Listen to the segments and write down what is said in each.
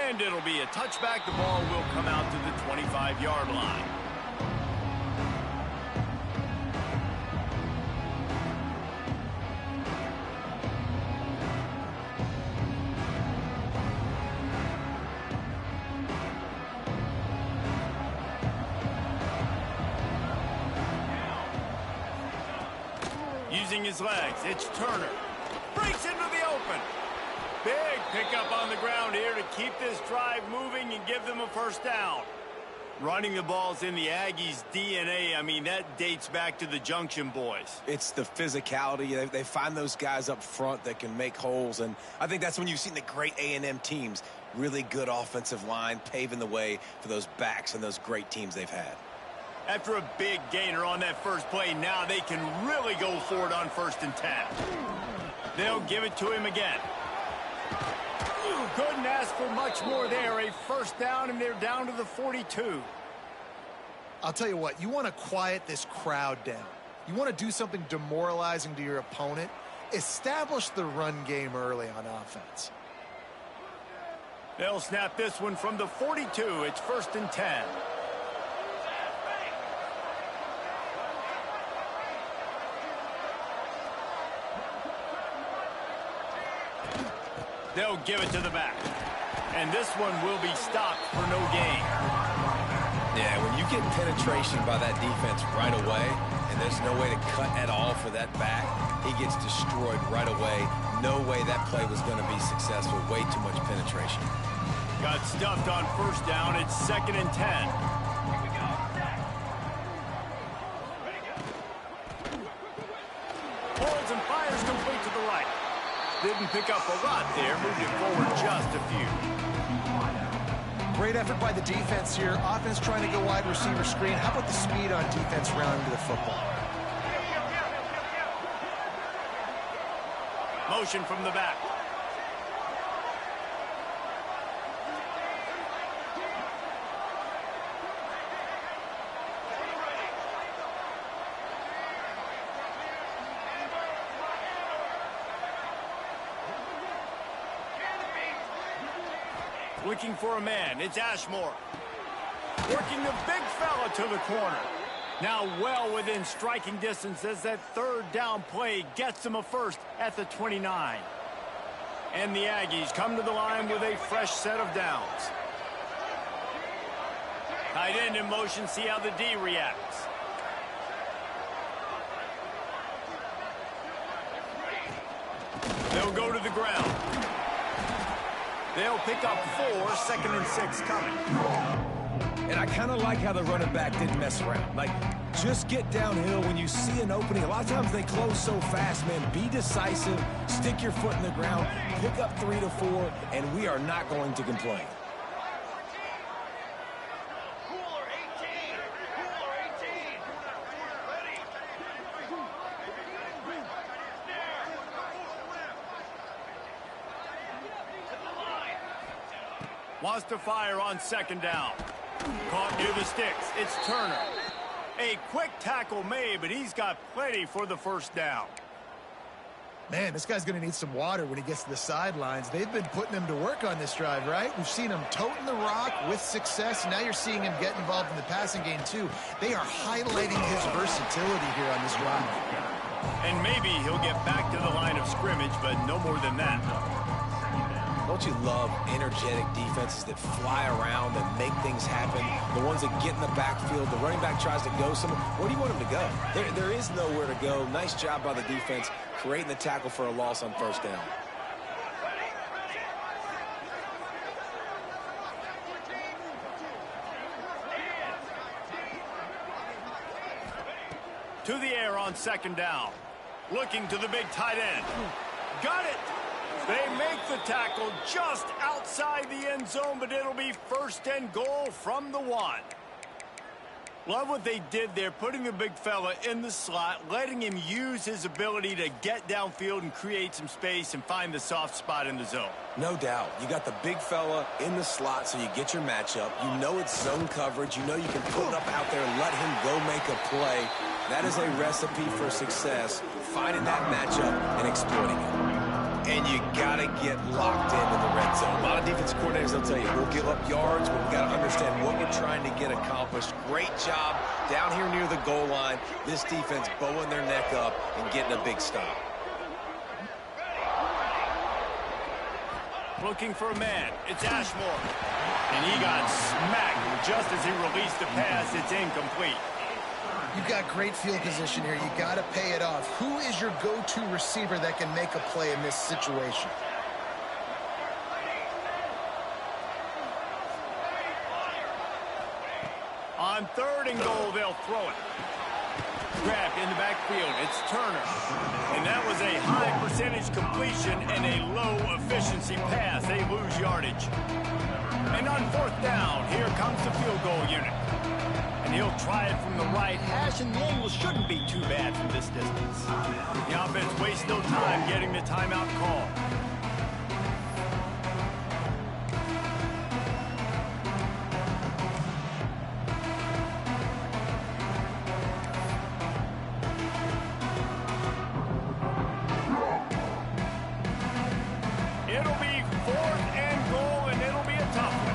And it'll be a touchback. The ball will come out to the 25-yard line. Using his legs, it's Turner. Breaks into the open. Big pickup on the ground here to keep this drive moving and give them a first down. Running the ball's in the Aggies' DNA. I mean, that dates back to the Junction Boys. It's the physicality. They find those guys up front that can make holes, and I think that's when you've seen the great A&M teams. Really good offensive line, paving the way for those backs and those great teams they've had. After a big gainer on that first play, now they can really go for it on 1st and 10. They'll give it to him again. Couldn't ask for much more there. A first down, and they're down to the 42. I'll tell you what, you want to quiet this crowd down. You want to do something demoralizing to your opponent. Establish the run game early on offense. They'll snap this one from the 42. It's 1st and 10. They'll give it to the back. And this one will be stopped for no gain. Yeah, when you get penetration by that defense right away, and there's no way to cut at all for that back, he gets destroyed right away. No way that play was going to be successful. Way too much penetration. Got stuffed on 1st down. It's 2nd and 10. Holds and fires complete to the right. Didn't pick up a lot there. Moved it forward just a few. Great effort by the defense here. Offense trying to go wide receiver screen. How about the speed on defense rounding to the football? Motion from the back. Looking for a man. It's Ashmore. Working the big fella to the corner. Now well within striking distance as that 3rd down play gets them a first at the 29. And the Aggies come to the line with a fresh set of downs. Tight end in motion. See how the D reacts. They'll go to the ground. They'll pick up 4, 2nd and 6 coming. And I kind of like how the running back didn't mess around. Like, just get downhill when you see an opening. A lot of times they close so fast, man. Be decisive, stick your foot in the ground, pick up 3 to 4, and we are not going to complain. Wants to fire on 2nd down. Caught near the sticks. It's Turner. A quick tackle made, but he's got plenty for the first down. Man, this guy's going to need some water when he gets to the sidelines. They've been putting him to work on this drive, right? We've seen him toting the rock with success. Now you're seeing him get involved in the passing game, too. They are highlighting his versatility here on this drive. And maybe he'll get back to the line of scrimmage, but no more than that. Don't you love energetic defenses that fly around and make things happen? The ones that get in the backfield, the running back tries to go somewhere. Where do you want him to go? There is nowhere to go. Nice job by the defense creating the tackle for a loss on 1st down. To the air on 2nd down. Looking to the big tight end. Got it! They make the tackle just outside the end zone, but it'll be 1st and goal from the 1. Love what they did there, putting the big fella in the slot, letting him use his ability to get downfield and create some space and find the soft spot in the zone. No doubt. You got the big fella in the slot so you get your matchup. You know it's zone coverage. You know you can put it up out there and let him go make a play. That is a recipe for success, finding that matchup and exploiting it. And you got to get locked into the red zone. A lot of defensive coordinators, they'll tell you, we'll give up yards, but we've got to understand what we're trying to get accomplished. Great job down here near the goal line. This defense bowing their neck up and getting a big stop. Looking for a man. It's Ashmore. And he got smacked just as he released the pass. It's incomplete. You've got great field position here. You got to pay it off. Who is your go-to receiver that can make a play in this situation? On 3rd and goal, they'll throw it. Grabbed in the backfield. It's Turner. And that was a high percentage completion and a low efficiency pass. They lose yardage. And on 4th down, here comes the field goal unit. And he'll try it from the right hash, and the angle shouldn't be too bad from this distance. The offense wastes no time getting the timeout call. It'll be 4th and goal, and it'll be a tough one.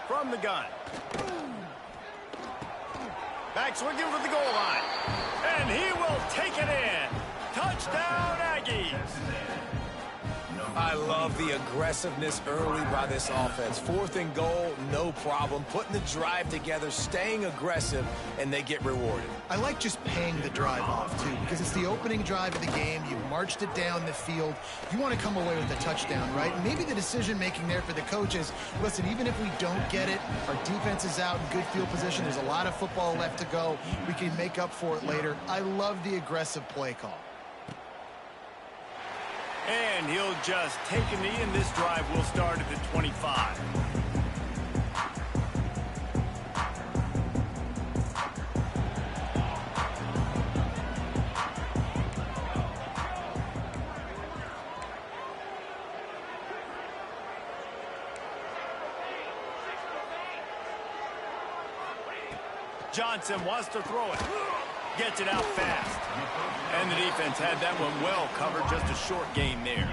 From the gun. Back swinging for the goal line. And he will take it in. Touchdown, Aggies. I love the aggressiveness early by this offense. 4th and goal, no problem. Putting the drive together, staying aggressive, and they get rewarded. I like just paying the drive off, too, because it's the opening drive of the game. You've marched it down the field. You want to come away with a touchdown, right? Maybe the decision-making there for the coaches, listen, even if we don't get it, our defense is out in good field position. There's a lot of football left to go. We can make up for it later. I love the aggressive play call. And he'll just take a knee, and this drive will start at the 25. Johnson wants to throw it. Gets it out fast. And the defense had that one well covered. Just a short gain there.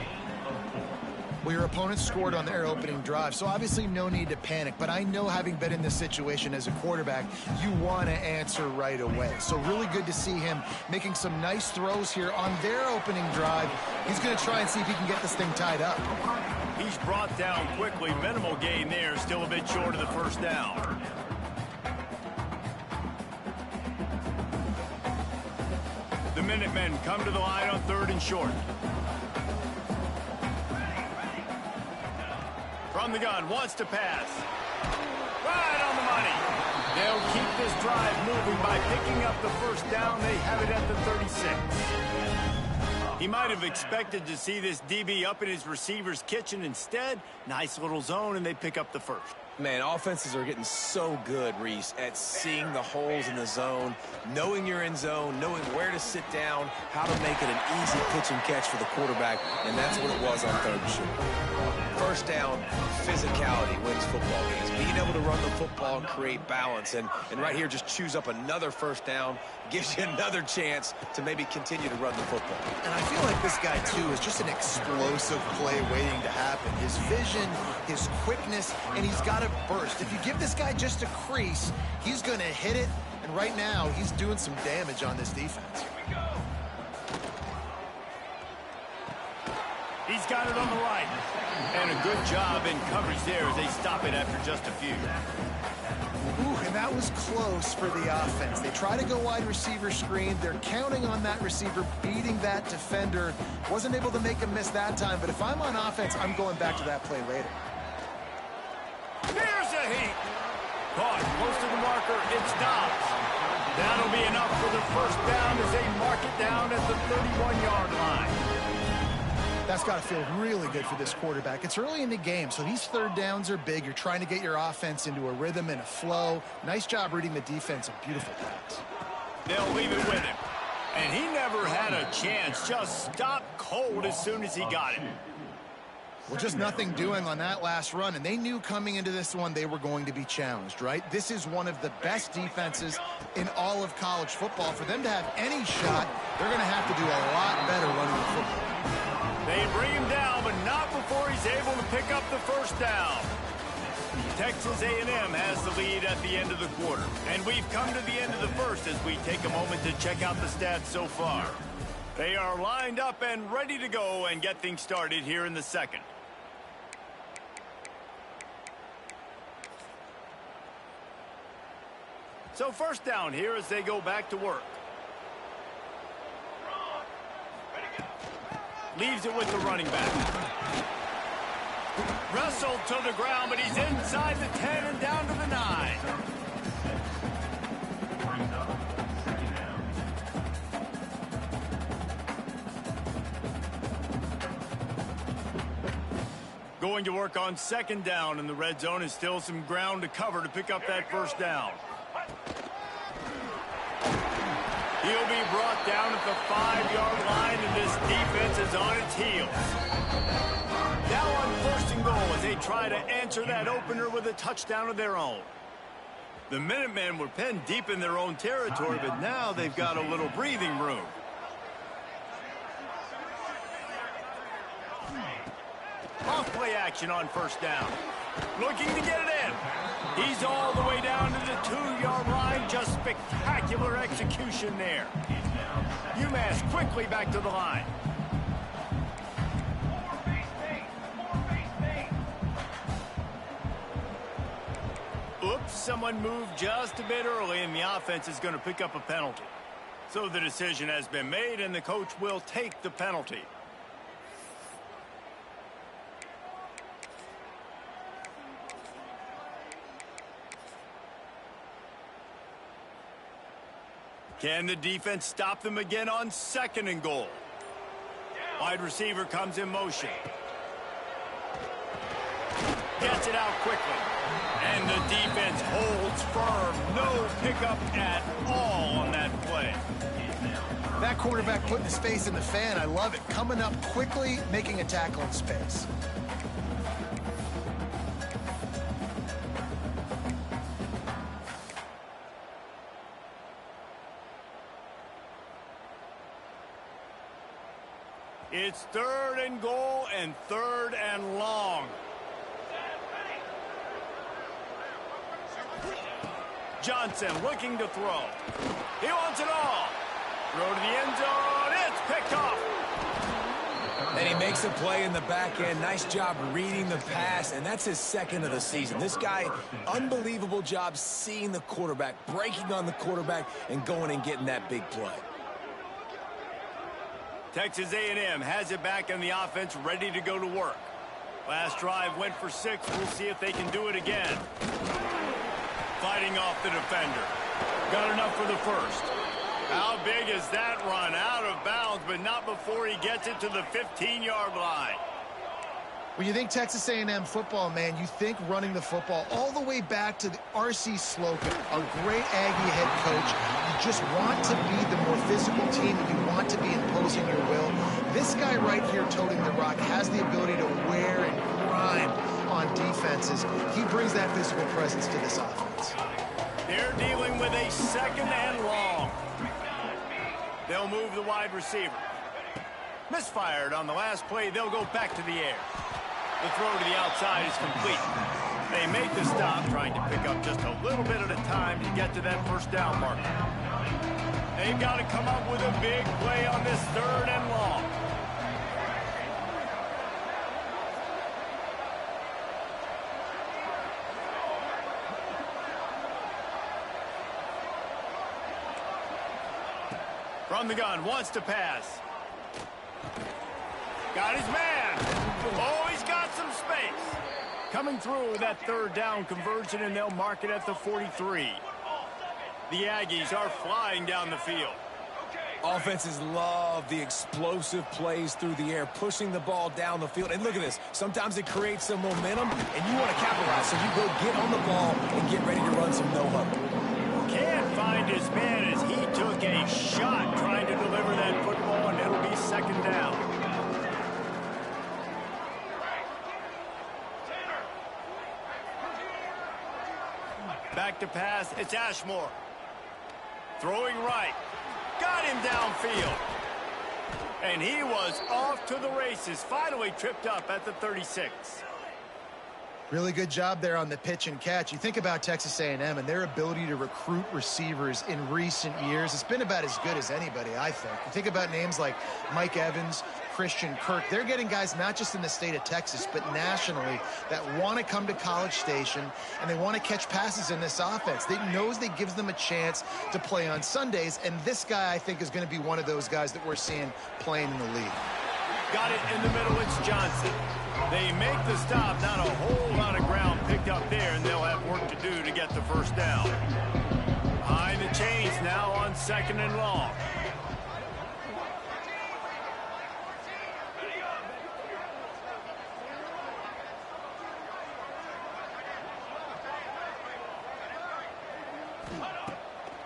Well, your opponent scored on their opening drive, so obviously no need to panic. But I know, having been in this situation as a quarterback, you want to answer right away. So really good to see him making some nice throws here on their opening drive. He's going to try and see if he can get this thing tied up. He's brought down quickly. Minimal gain there. Still a bit short of the 1st down. The Minutemen come to the line on 3rd and short. From the gun, wants to pass. Right on the money. They'll keep this drive moving by picking up the 1st down. They have it at the 36. He might have expected to see this DB up in his receiver's kitchen. Instead, nice little zone, and they pick up the 1st. Man, offenses are getting so good, Reese, at seeing the holes in the zone, knowing you're in zone, knowing where to sit down, how to make it an easy pitch and catch for the quarterback, and that's what it was on 3rd and short. 1st down, physicality wins football games. Being able to run the football and create balance, and right here, just choose up another 1st down, gives you another chance to maybe continue to run the football. And I feel like this guy, too, is just an explosive play waiting to happen. His vision, his quickness, and he's got to burst. If you give this guy just a crease, he's going to hit it, and right now, he's doing some damage on this defense. He's got it on the right. And a good job in coverage there as they stop it after just a few. Ooh, and that was close for the offense. They try to go wide receiver screen. They're counting on that receiver beating that defender. Wasn't able to make him miss that time, but if I'm on offense, I'm going back to that play later. Here's a heat. Caught close to the marker. It's Dobbs. That'll be enough for the 1st down as they mark it down at the 31-yard line. That's got to feel really good for this quarterback. It's early in the game, so these 3rd downs are big. You're trying to get your offense into a rhythm and a flow. Nice job reading the defense. A beautiful pass. They'll leave it with him. And he never had a chance. Just stopped cold as soon as he got it. Well, just nothing doing on that last run, and they knew coming into this one they were going to be challenged, right? This is one of the best defenses in all of college football. For them to have any shot, they're going to have to do a lot better running the football. They bring him down, but not before he's able to pick up the first down. Texas A&M has the lead at the end of the quarter, and we've come to the end of the first as we take a moment to check out the stats so far. They are lined up and ready to go and get things started here in the second. So first down here as they go back to work. Leaves it with the running back. Wrestled to the ground, but he's inside the 10 and down to the 9. Going to work on second down in the red zone is still some ground to cover to pick up that first down. He'll be brought down at the 5-yard line, and this defense is on its heels. Now on first and goal as they try to answer that opener with a touchdown of their own. The Minutemen were penned deep in their own territory, but now they've got a little breathing room. Off-play action on first down. Looking to get it in. He's all the way down to the 2-yard line. Just spectacular execution there. UMass quickly back to the line. Oops, someone moved just a bit early, and the offense is going to pick up a penalty. So the decision has been made, and the coach will take the penalty. Can the defense stop them again on second and goal? Wide receiver comes in motion. Gets it out quickly. And the defense holds firm. No pickup at all on that play. That quarterback putting his face in the fan, I love it. Coming up quickly, making a tackle in space. It's third and goal and third and long. Johnson looking to throw. He wants it all. Throw to the end zone. It's picked off. And he makes a play in the back end. Nice job reading the pass, and that's his second of the season. This guy, unbelievable job seeing the quarterback, breaking on the quarterback, and going and getting that big play. Texas A&M has it back in the offense, ready to go to work. Last drive went for 6. We'll see if they can do it again. Fighting off the defender. Got enough for the first. How big is that run? Out of bounds, but not before he gets it to the 15-yard line. When you think Texas A&M football, man, you think running the football all the way back to the R.C. Slocum, a great Aggie head coach. You just want to be the more physical team, and you want to be imposing your will. This guy right here toting the rock has the ability to wear and grind on defenses. He brings that physical presence to this offense. They're dealing with a second and long. They'll move the wide receiver. Misfired on the last play. They'll go back to the air. The throw to the outside is complete. They make the stop, trying to pick up just a little bit at a time to get to that first down marker. They've got to come up with a big play on this third and long. From the gun, wants to pass. Got his man. Oh, he's got some space. Coming through with that third down conversion, and they'll mark it at the 43. The Aggies are flying down the field. Offenses love the explosive plays through the air, pushing the ball down the field. And look at this. Sometimes it creates some momentum, and you want to capitalize. So you go get on the ball and get ready to run some no-huddle. Can't find his man as he took a shot trying to deliver that football, and it'll be second down. Back to pass, it's Ashmore. Throwing right. Got him downfield. And he was off to the races. Finally tripped up at the 36. Really good job there on the pitch and catch. You think about Texas A&M and their ability to recruit receivers in recent years. It's been about as good as anybody, I think. You think about names like Mike Evans, Christian Kirk. They're getting guys not just in the state of Texas, but nationally that want to come to College Station and they want to catch passes in this offense. They knows they gives them a chance to play on Sundays, and this guy, I think, is going to be one of those guys that we're seeing playing in the league. Got it in the middle, it's Johnson. They make the stop, not a whole lot of ground picked up there, and they'll have work to do to get the first down. Behind the chains now on 2nd and long.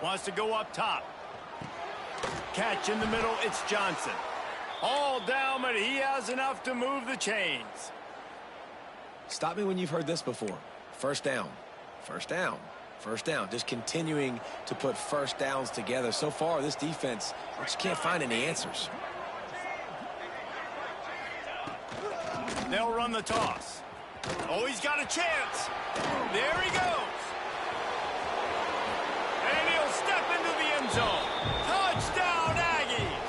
Wants to go up top. Catch in the middle, it's Johnson. All down, but he has enough to move the chains. Stop me when you've heard this before. First down, first down, first down. Just continuing to put first downs together. So far, this defense just can't find any answers. They'll run the toss. Oh, he's got a chance. There he goes. And he'll step into the end zone. Touchdown, Aggies.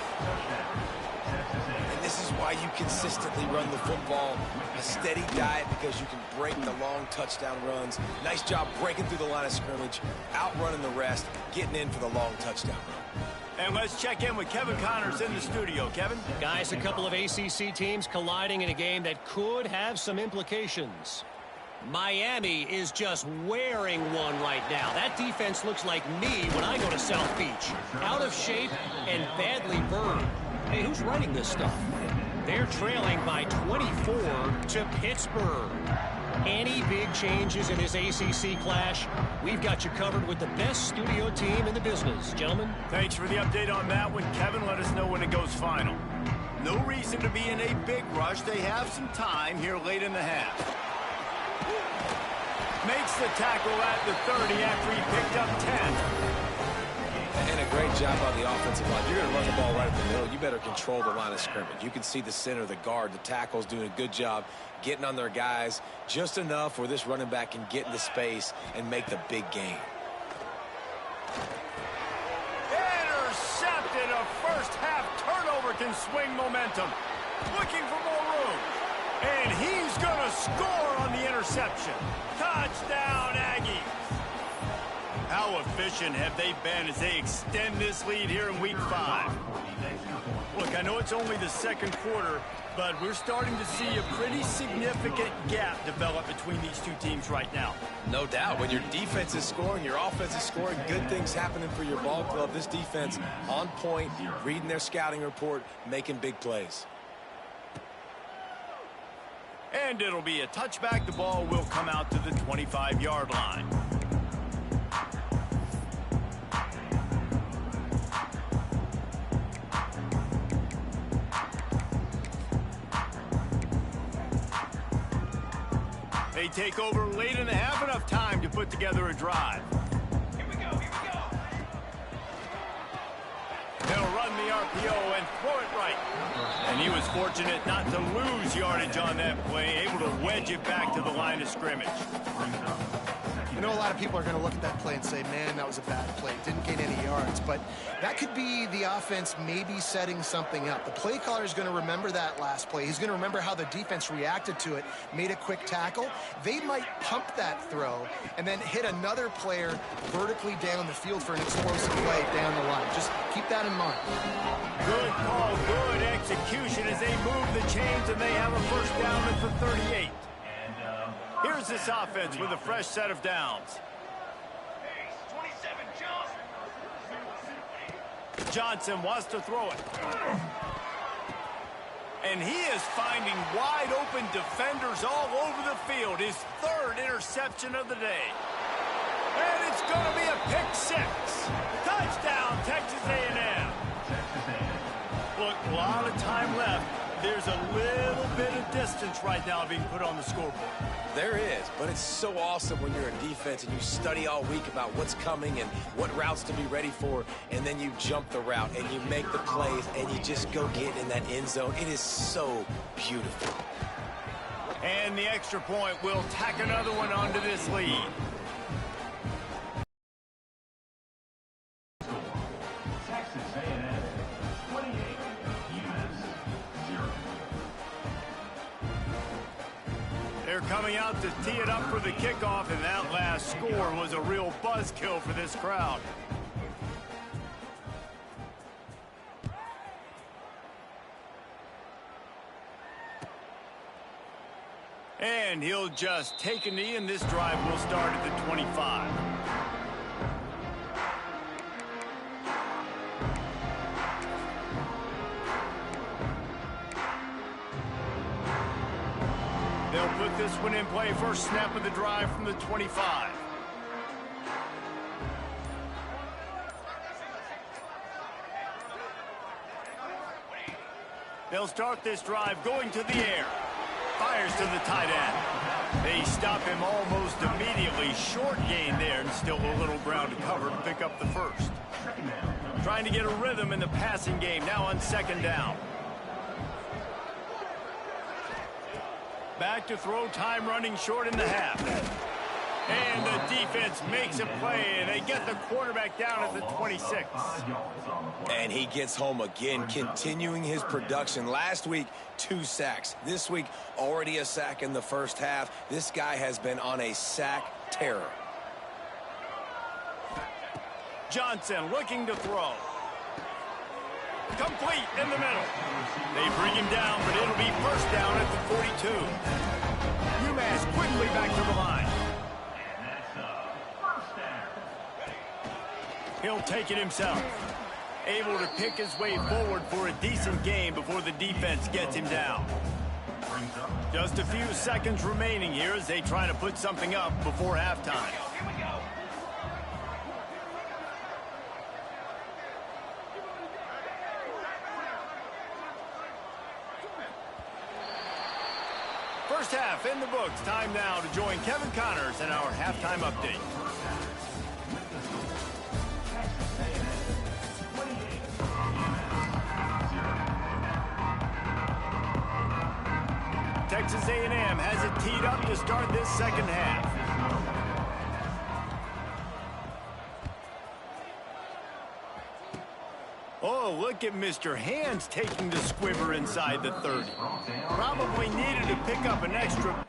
And this is why you consistently run the football. A steady diet because you can break the long touchdown runs. Nice job breaking through the line of scrimmage, outrunning the rest, getting in for the long touchdown run. And let's check in with Kevin Connors in the studio. Kevin? Guys, a couple of ACC teams colliding in a game that could have some implications. Miami is just wearing one right now. That defense looks like me when I go to South Beach. Out of shape and badly burned. Hey, who's writing this stuff? They're trailing by 24 to Pittsburgh. Any big changes in this ACC clash, we've got you covered with the best studio team in the business. Gentlemen? Thanks for the update on that one, Kevin. Let us know when it goes final. No reason to be in a big rush. They have some time here late in the half. Makes the tackle at the 30 after he picked up 10. And a great job on the offensive line. You're going to run the ball right at the middle. You better control the line of scrimmage. You can see the center, the guard, the tackle's doing a good job getting on their guys just enough where this running back can get into space and make the big game. Intercepted. A first half turnover can swing momentum. Looking for more room. And he's going to score on the interception. Touchdown, Aggies. How efficient have they been as they extend this lead here in Week 5? Look, I know it's only the second quarter, but we're starting to see a pretty significant gap develop between these two teams right now. No doubt. When your defense is scoring, your offense is scoring, good things happening for your ball club. This defense on point, reading their scouting report, making big plays. And it'll be a touchback. The ball will come out to the 25-yard line. They take over late in the half, enough time to put together a drive. Here we go, here we go. They'll run the RPO and throw it right. And he was fortunate not to lose yardage on that play, able to wedge it back to the line of scrimmage. You know, a lot of people are going to look at that play and say, man, that was a bad play. Didn't gain any yards. But that could be the offense maybe setting something up. The play caller is going to remember that last play. He's going to remember how the defense reacted to it, made a quick tackle. They might pump that throw and then hit another player vertically down the field for an explosive play down the line. Just keep that in mind. Good call, good execution as they move the chains, and they have a first down at the 38. Here's this offense with a fresh set of downs. Johnson wants to throw it. And he is finding wide open defenders all over the field. His third interception of the day. And it's going to be a pick six. Touchdown, Texas A&M. Look, a lot of time left. There's a little bit of distance right now being put on the scoreboard. There is, but it's so awesome when you're a defense and you study all week about what's coming and what routes to be ready for, and then you jump the route and you make the plays and you just go get in that end zone. It is so beautiful. And the extra point will tack another one onto this lead. Texas A&M 28, UMass 0. They're coming out to tee it up for the kickoff, and that last score was a real buzzkill for this crowd. And he'll just take a knee, and this drive will start at the 25. They'll put this one in play. First snap of the drive from the 25. They'll start this drive going to the air. Fires to the tight end. They stop him almost immediately. Short gain there, and still a little ground to cover to pick up the first. Trying to get a rhythm in the passing game now on second down. Back to throw, time running short in the half. And the defense makes a play, and they get the quarterback down at the 26. And he gets home again, continuing his production. Last week, 2 sacks. This week, already a sack in the first half. This guy has been on a sack terror. Johnson looking to throw. Complete in the middle. They bring him down, but it'll be first down at the 42. UMass quickly back to the line. He'll take it himself. Able to pick his way forward for a decent game before the defense gets him down. Just a few seconds remaining here as they try to put something up before halftime. First half in the books. Time now to join Kevin Connors in our halftime update. Texas A&M has it teed up to start this second half. Oh, look at Mr. Hands taking the squibber inside the 30. Probably needed to pick up an extra